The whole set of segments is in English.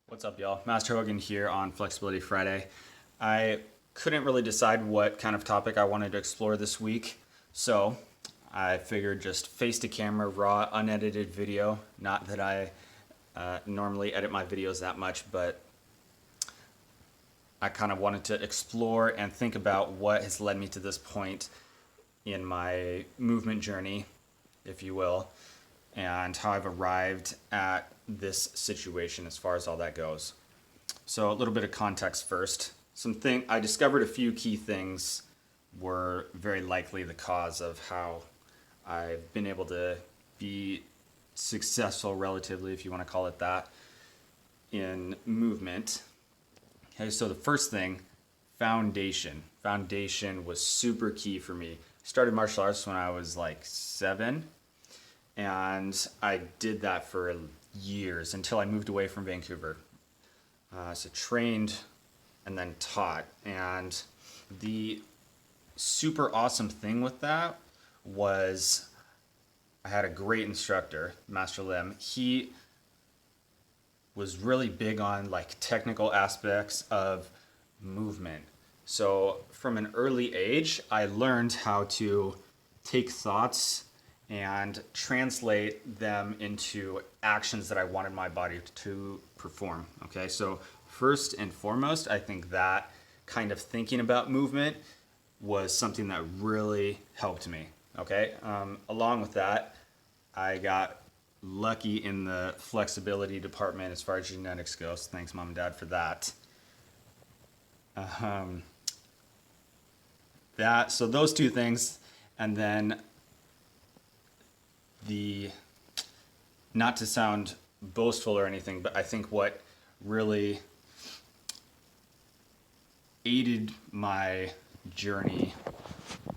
What's up, y'all? Master Hogan here on Flexibility Friday. I couldn't really decide what kind of topic I wanted to explore this week, so I figured just face to camera, raw, unedited video. Not that I normally edit my videos that much, but I kind of wanted to explore and think about what has led me to this point in my movement journey, if you will, and how I've arrived at this situation as far as all that goes. So a little bit of context first. I discovered a few key things were very likely the cause of how I've been able to be successful relatively, if you want to call it that, in movement. Okay, so the first thing, foundation. Foundation was super key for me. I started martial arts when I was like 7, and I did that for years until I moved away from Vancouver. So trained and then taught. And the super awesome thing with that was I had a great instructor, Master Lim. He was really big on like technical aspects of movement. So from an early age, I learned how to take thoughts and translate them into actions that I wanted my body to perform. Okay, so first and foremost, I think that kind of thinking about movement was something that really helped me. Okay, along with that, I got lucky in the flexibility department as far as genetics goes. Thanks, mom and dad, for that. So those two things, and then the not to sound boastful or anything, but I think what really aided my journey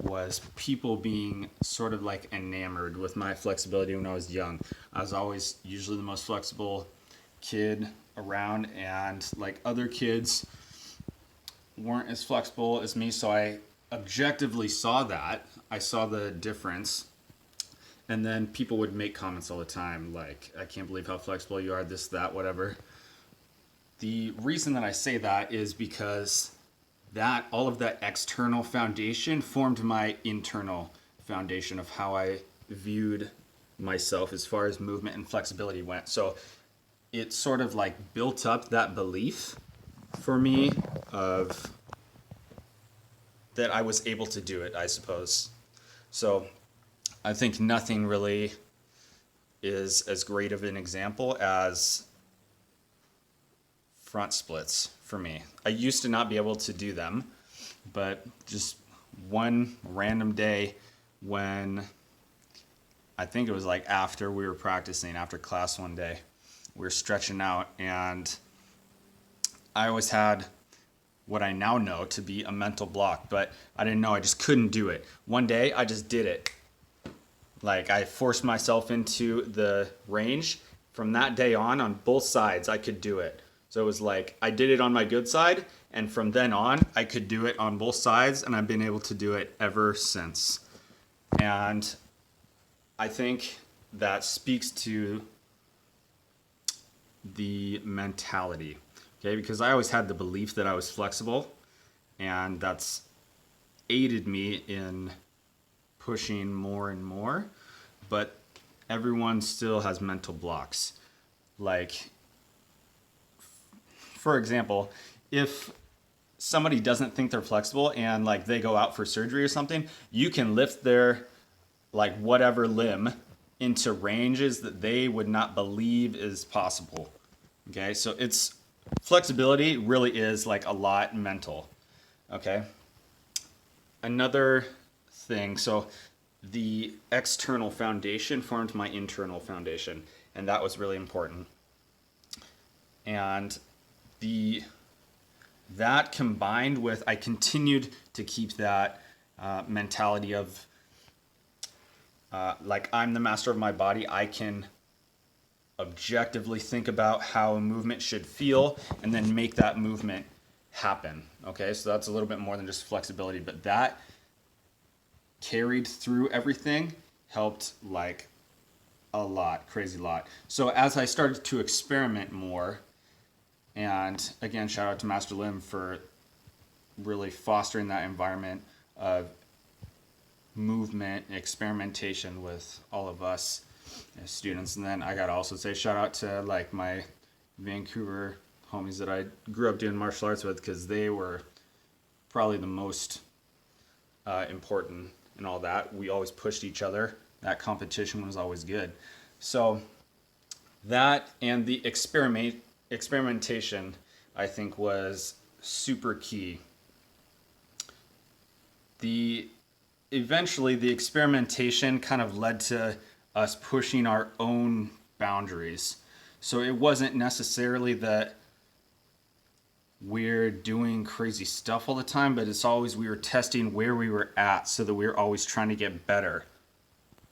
was people being sort of like enamored with my flexibility when I was young. I was always usually the most flexible kid around, and like other kids weren't as flexible as me, so I objectively saw that. I saw the difference. And then people would make comments all the time, like, I can't believe how flexible you are, this, that, whatever. The reason that I say that is because all of that external foundation formed my internal foundation of how I viewed myself as far as movement and flexibility went. So it sort of like built up that belief for me of that I was able to do it, I suppose. So I think nothing really is as great of an example as front splits for me. I used to not be able to do them, but just one random day when I think it was like after we were practicing, after class one day, we were stretching out, and I always had what I now know to be a mental block, but I didn't know, I just couldn't do it. One day I just did it. Like I forced myself into the range. From that day on both sides, I could do it. So it was like I did it on my good side, and from then on, I could do it on both sides, and I've been able to do it ever since. And I think that speaks to the mentality, okay? Because I always had the belief that I was flexible, and that's aided me in pushing more and more, but everyone still has mental blocks. Like, for example, if somebody doesn't think they're flexible and like they go out for surgery or something, you can lift their like whatever limb into ranges that they would not believe is possible. Okay, so it's flexibility really is like a lot mental. Okay, another thing, so the external foundation formed my internal foundation, and that was really important. And that combined with, I continued to keep that mentality of like I'm the master of my body. I can objectively think about how a movement should feel and then make that movement happen. Okay, so that's a little bit more than just flexibility, but that carried through everything, helped like a lot, crazy lot. So as I started to experiment more, And again, shout out to Master Lim for really fostering that environment of movement and experimentation with all of us as students. And then I gotta also say shout out to like my Vancouver homies that I grew up doing martial arts with, because they were probably the most important in all that. We always pushed each other. That competition was always good. So that and the experimentation, I think, was super key. Eventually the experimentation kind of led to us pushing our own boundaries. So it wasn't necessarily that we're doing crazy stuff all the time, but it's always we were testing where we were at so that we were always trying to get better.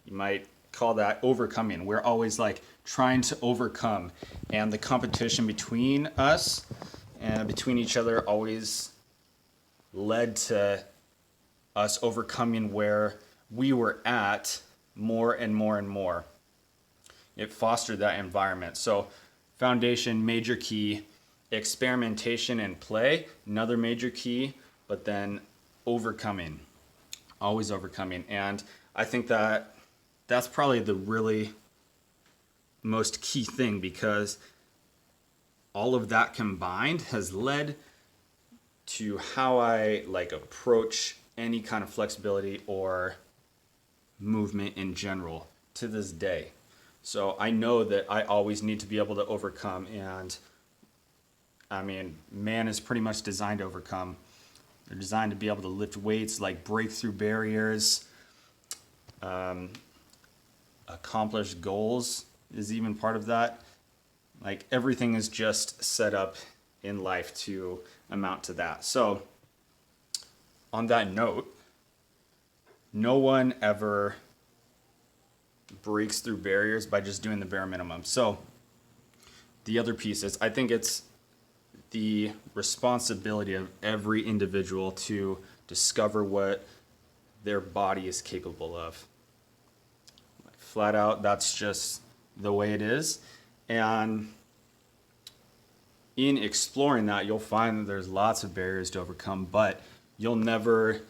You might call that overcoming. We're always like trying to overcome, and the competition between us and between each other always led to us overcoming where we were at more and more and more. It fostered that environment. So foundation, major key. Experimentation and play, another major key. But then overcoming, always overcoming. And I think that that's probably the really most key thing, because all of that combined has led to how I like approach any kind of flexibility or movement in general to this day. So I know that I always need to be able to overcome, and I mean, man is pretty much designed to overcome. They're designed to be able to lift weights, like break through barriers, accomplish goals is even part of that. Like everything is just set up in life to amount to that. So on that note, no one ever breaks through barriers by just doing the bare minimum. So the other piece is, I think it's the responsibility of every individual to discover what their body is capable of. Flat out, that's just the way it is. And in exploring that, you'll find that there's lots of barriers to overcome, but you'll never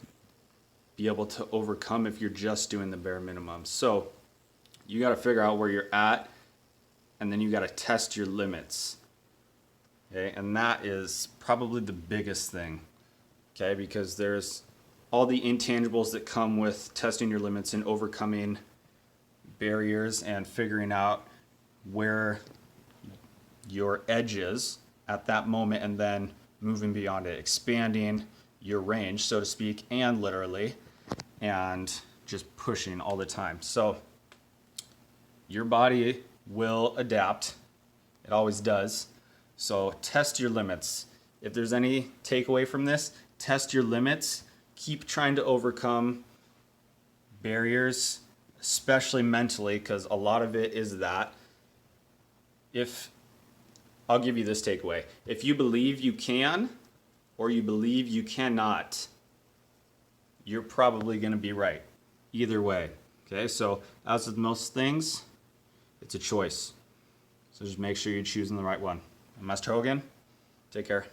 be able to overcome if you're just doing the bare minimum. So you got to figure out where you're at, and then you got to test your limits. Okay, and that is probably the biggest thing. Okay, because there's all the intangibles that come with testing your limits and overcoming barriers and figuring out where your edge is at that moment, and then moving beyond it, expanding your range, so to speak, and literally, and just pushing all the time. So your body will adapt. It always does. So test your limits. If there's any takeaway from this, test your limits. Keep trying to overcome barriers, especially mentally, because a lot of it is that. I'll give you this takeaway. If you believe you can or you believe you cannot, you're probably going to be right. Either way. Okay, so as with most things, it's a choice. So just make sure you're choosing the right one. I'm Master Hogan. Take care.